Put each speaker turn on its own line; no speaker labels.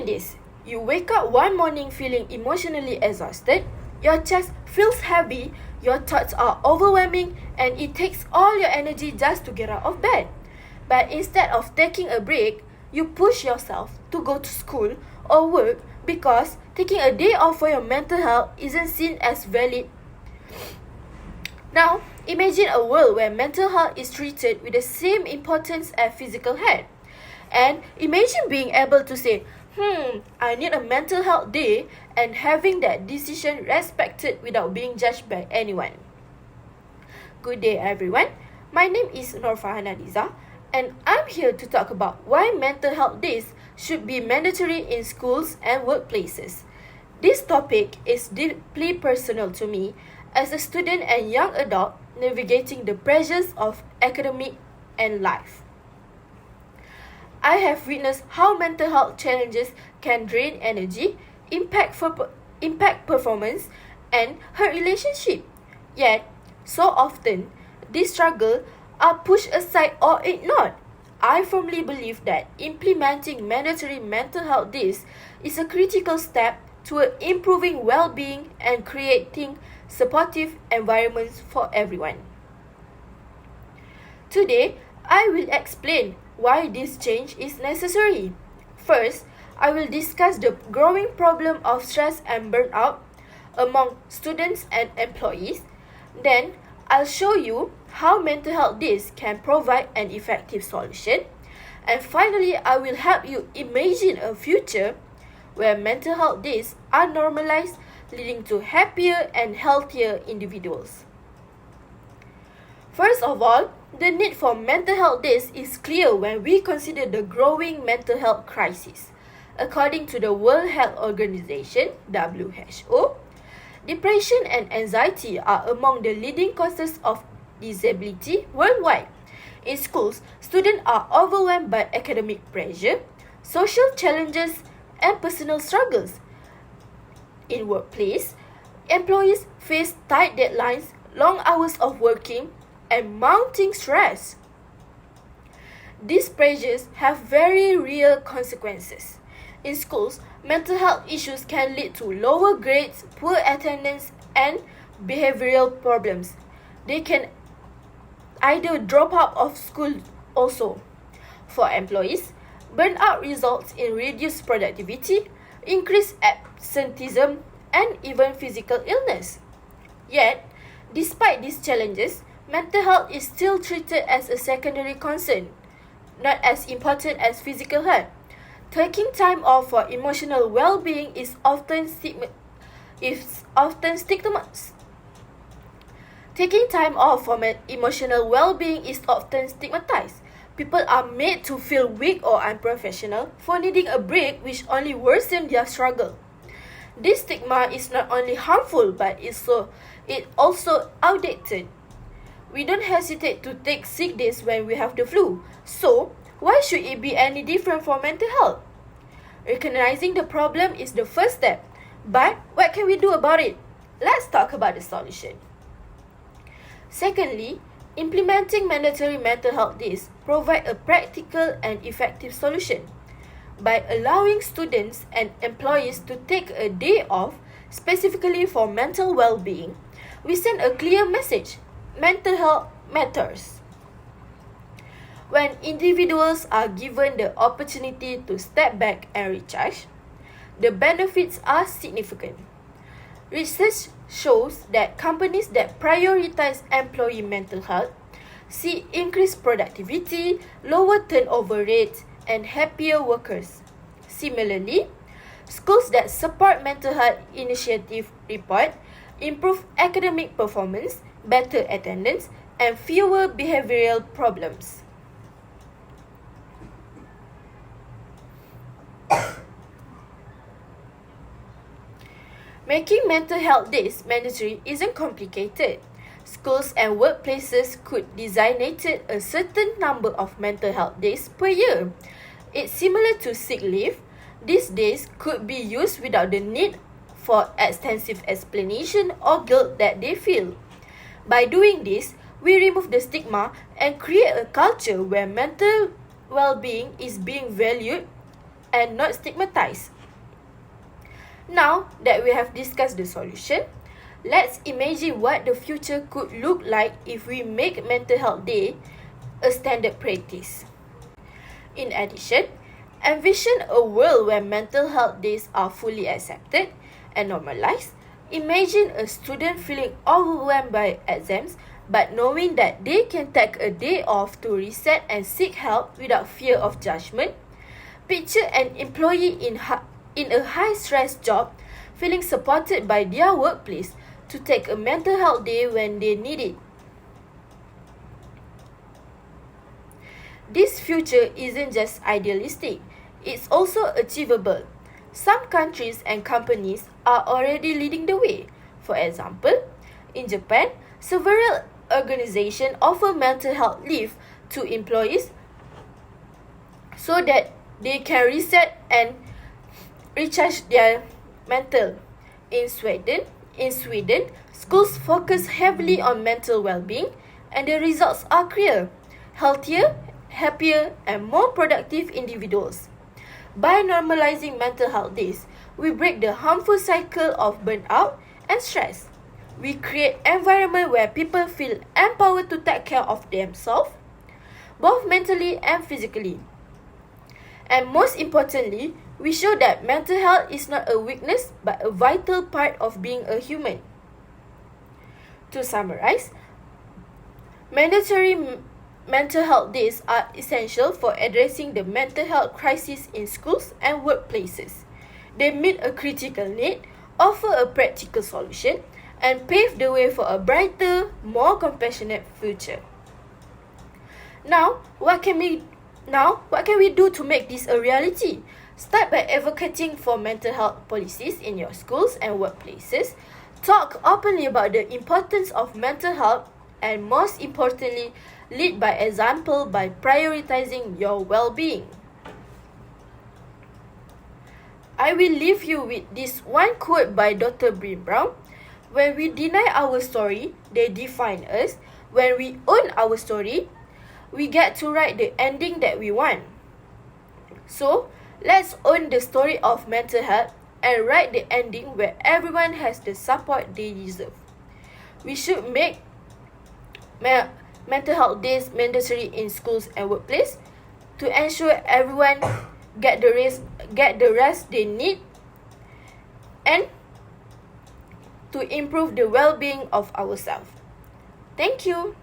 this. You wake up one morning feeling emotionally exhausted, your chest feels heavy, your thoughts are overwhelming, and it takes all your energy just to get out of bed. But instead of taking a break, you push yourself to go to school or work because taking a day off for your mental health isn't seen as valid. Now, imagine a world where mental health is treated with the same importance as physical health. And imagine being able to say, I need a mental health day, and having that decision respected without being judged by anyone. Good day, everyone. My name is Norfahana Liza, and I'm here to talk about why mental health days should be mandatory in schools and workplaces. This topic is deeply personal to me as a student and young adult navigating the pressures of academic and life. I have witnessed how mental health challenges can drain energy, impact performance, and hurt relationship. Yet, so often, these struggles are pushed aside or ignored. I firmly believe that implementing mandatory mental health days is a critical step toward improving well-being and creating supportive environments for everyone. Today, I will explain why this change is necessary. First, I will discuss the growing problem of stress and burnout among students and employees. Then, I'll show you how mental health days can provide an effective solution. And finally, I will help you imagine a future where mental health days are normalized, leading to happier and healthier individuals. First of all, the need for mental health days is clear when we consider the growing mental health crisis. According to the World Health Organization, WHO, depression and anxiety are among the leading causes of disability worldwide. In schools, students are overwhelmed by academic pressure, social challenges, and personal struggles. In workplace, employees face tight deadlines, long hours of working, and mounting stress. These pressures have very real consequences. In schools, mental health issues can lead to lower grades, poor attendance, and behavioral problems. They can either drop out of school also. For employees, burnout results in reduced productivity, increased absenteeism, and even physical illness. Yet, despite these challenges, mental health is still treated as a secondary concern, not as important as physical health. Taking time off for emotional well-being is often stigmatized. Taking time off for emotional well-being is often stigmatized. People are made to feel weak or unprofessional for needing a break, which only worsens their struggle. This stigma is not only harmful, but it also outdated. We don't hesitate to take sick days when we have the flu. So, why should it be any different for mental health? Recognizing the problem is the first step. But what can we do about it? Let's talk about the solution. Secondly, implementing mandatory mental health days provide a practical and effective solution. By allowing students and employees to take a day off specifically for mental well-being, we send a clear message. Mental health matters. When individuals are given the opportunity to step back and recharge, the benefits are significant. Research shows that companies that prioritize employee mental health see increased productivity, lower turnover rates, and happier workers. Similarly, schools that support mental health initiative report improved academic performance, better attendance, and fewer behavioral problems. Making mental health days mandatory isn't complicated. Schools and workplaces could designate a certain number of mental health days per year. It's similar to sick leave. These days could be used without the need for extensive explanation or guilt that they feel. By doing this, we remove the stigma and create a culture where mental well-being is being valued and not stigmatized. Now that we have discussed the solution, let's imagine what the future could look like if we make Mental Health Day a standard practice. In addition, envision a world where mental health days are fully accepted and normalized. Imagine a student feeling overwhelmed by exams but knowing that they can take a day off to reset and seek help without fear of judgment. Picture an employee in a high-stress job feeling supported by their workplace to take a mental health day when they need it. This future isn't just idealistic, it's also achievable. Some countries and companies are already leading the way. For example, in Japan, several organizations offer mental health leave to employees so that they can reset and recharge their mental. In Sweden, schools focus heavily on mental well-being and the results are clear: healthier, happier, and more productive individuals. By normalizing mental health days, we break the harmful cycle of burnout and stress. We create an environment where people feel empowered to take care of themselves, both mentally and physically. And most importantly, we show that mental health is not a weakness but a vital part of being a human. To summarize, mandatory mental health days are essential for addressing the mental health crisis in schools and workplaces. They meet a critical need, offer a practical solution, and pave the way for a brighter, more compassionate future. Now, what can we do to make this a reality? Start by advocating for mental health policies in your schools and workplaces. Talk openly about the importance of mental health, and most importantly, lead by example by prioritizing your well-being. I will leave you with this one quote by Dr. Brené Brown. When we deny our story, they define us. When we own our story, we get to write the ending that we want. So, let's own the story of mental health and write the ending where everyone has the support they deserve. We should make mental health days mandatory in schools and workplace to ensure everyone get the rest they need and to improve the well-being of ourselves. Thank you.